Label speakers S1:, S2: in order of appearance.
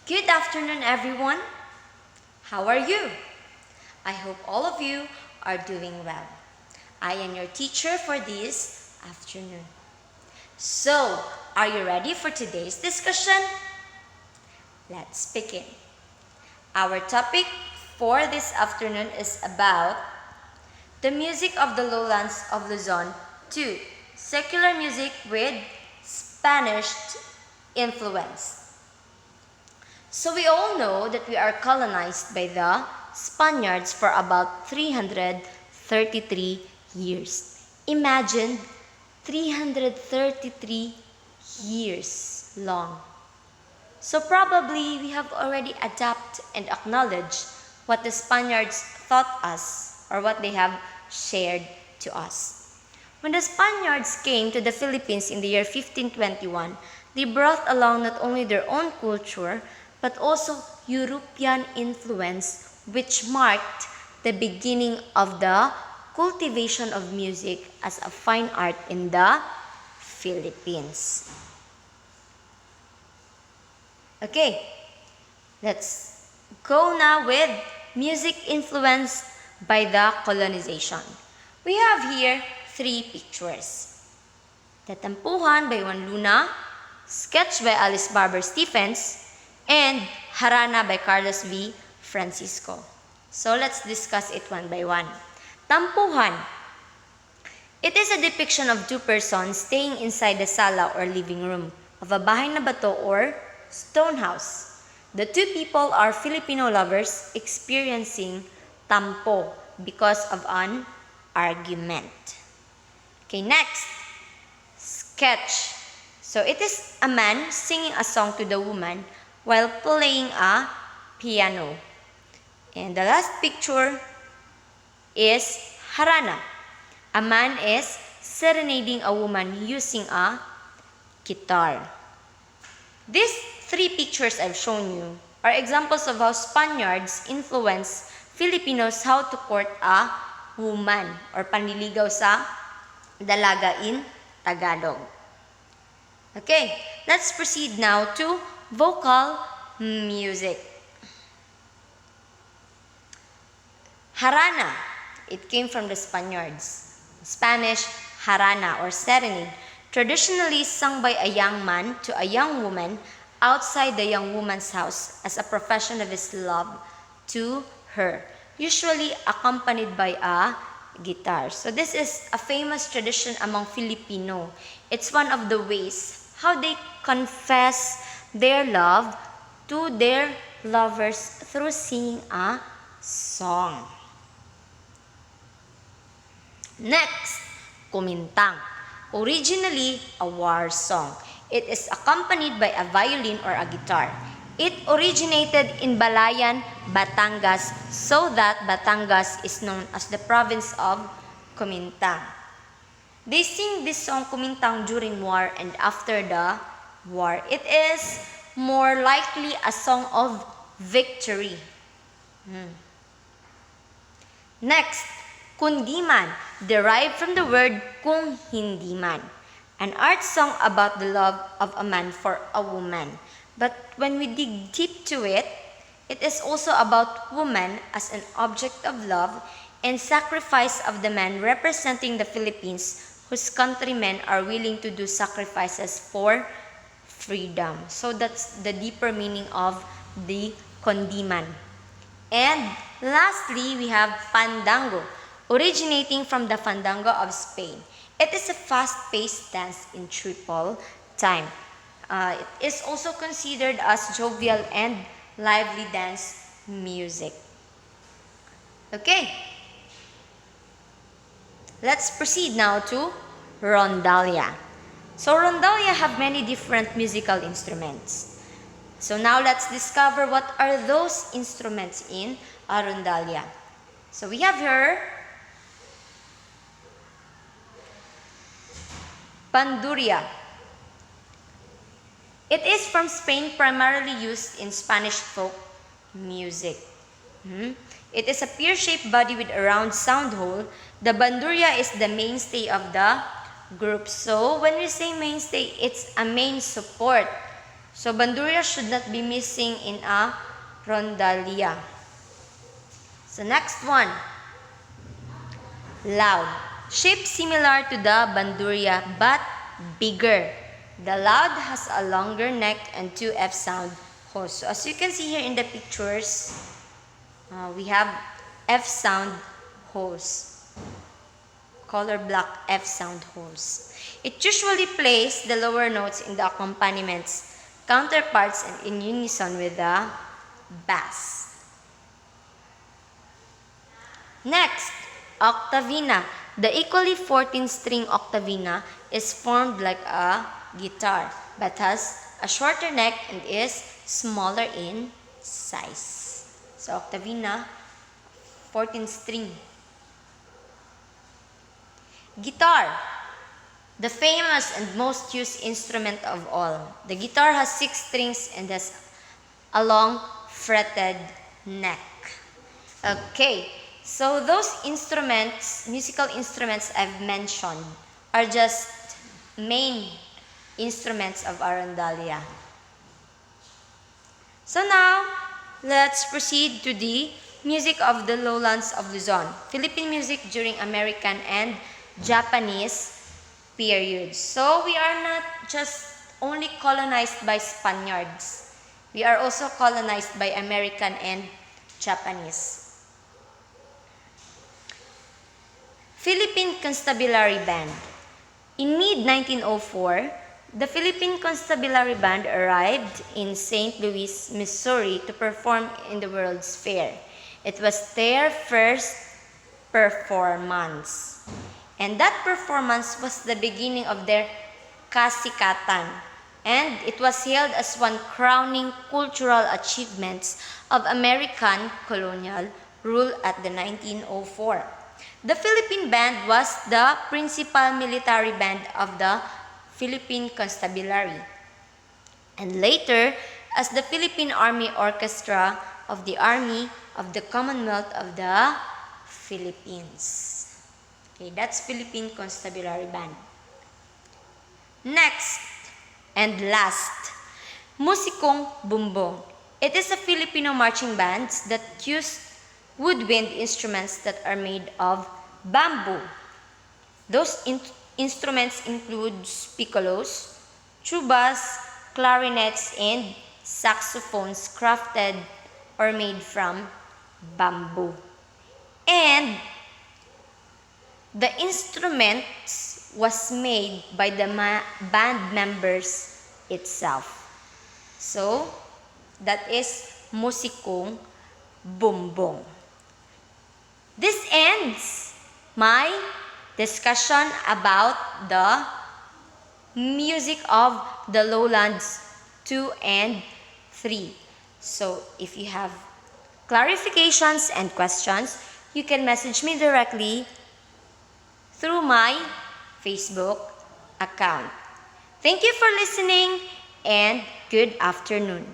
S1: Good afternoon, everyone. How are you? I hope all of you are doing well. I am your teacher for this afternoon. So, are you ready for today's discussion? Let's begin. Our topic for this afternoon is about the music of the lowlands of Luzon to secular music with Spanish influence. So we all know that we are colonized by the Spaniards for about 333 years. Imagine 333 years long. So probably we have already adapted and acknowledged what the Spaniards taught us or what they have shared to us. When the Spaniards came to the Philippines in the year 1521, they brought along not only their own culture, but also European influence, which marked the beginning of the cultivation of music as a fine art in the Philippines. Okay, let's go now with music influenced by the colonization. We have here three pictures. Tatampuhan by Juan Luna, Sketch by Alice Barber Stephens, and Harana by Carlos V. Francisco. So let's discuss it one by one. Tampuhan. It is a depiction of two persons staying inside the sala or living room of a bahay na bato or stone house. The two people are Filipino lovers experiencing tampo because of an argument. Okay, next. Sketch. So it is a man singing a song to the woman while playing a piano. And the last picture is Harana. A man is serenading a woman using a guitar. These three pictures I've shown you are examples of how Spaniards influenced Filipinos how to court a woman or panliligaw sa dalaga in Tagalog. Okay, let's proceed now to vocal music. Harana, it came from the Spaniards. Spanish, harana or serenade, traditionally sung by a young man to a young woman outside the young woman's house as a profession of his love to her, usually accompanied by a guitar. So this is a famous tradition among Filipino. It's one of the ways how they confess their love to their lovers through singing a song. Next, kumintang. Originally a war song. It is accompanied by a violin or a guitar. It originated in Balayan, Batangas, so that Batangas is known as the province of Kumintang. They sing this song Kumintang during war and after the war. It is more likely a song of victory. Next, kundiman, derived from the word kung hindi man, an art song about the love of a man for a woman. But when we dig deep to it, it is also about woman as an object of love and sacrifice of the man representing the Philippines whose countrymen are willing to do sacrifices for freedom. So that's the deeper meaning of the kundiman. And lastly, we have fandango, originating from the fandango of Spain. It is a fast-paced dance in triple time. It is also considered as jovial and lively dance music. Okay, let's proceed now to rondalia. So rondalia have many different musical instruments. So now let's discover what are those instruments in a rondalia. So we have here Bandurria. It is from Spain, primarily used in Spanish folk music. It is a pear-shaped body with a round sound hole. The bandurria is the mainstay of the group. So when we say mainstay, it's a main support So bandurria should not be missing in a rondalia. So next one, loud. Shape similar to the bandurria but bigger. The loud has a longer neck and two F sound holes. So as you can see here in the pictures, we have F sound holes. Color block F sound holes. It usually plays the lower notes in the accompaniments, counterparts, and in unison with the bass. Next, octavina. The equally 14-string octavina is formed like a guitar but has a shorter neck and is smaller in size. So octavina, 14-string. Guitar, the famous and most used instrument of all. The guitar has 6 strings and has a long fretted neck. Okay, so those instruments, musical instruments I've mentioned, are just main instruments of rondalia. So now, let's proceed to the music of the lowlands of Luzon. Philippine music during American and Japanese periods. So we are not just only colonized by Spaniards. We are also colonized by American and Japanese. Philippine Constabulary Band. In mid-1904, the Philippine Constabulary Band arrived in St. Louis, Missouri to perform in the World's Fair. It was their first performance. And that performance was the beginning of their kasikatan. And it was hailed as one crowning cultural achievements of American colonial rule at the 1904. The Philippine Band was the principal military band of the Philippine Constabulary, and later as the Philippine Army Orchestra of the Army of the Commonwealth of the Philippines. Okay, that's Philippine Constabulary Band. Next and last, Musikong Bumbong. It is a Filipino marching band that used woodwind instruments that are made of bamboo. Those instruments include piccolos, tubas, clarinets, and saxophones crafted or made from bamboo. And the instruments was made by the band members itself. So, that is Musikong Bumbong. This ends my discussion about the music of the lowlands 2 and 3. So if you have clarifications and questions, you can message me directly through my Facebook account. Thank you for listening and good afternoon.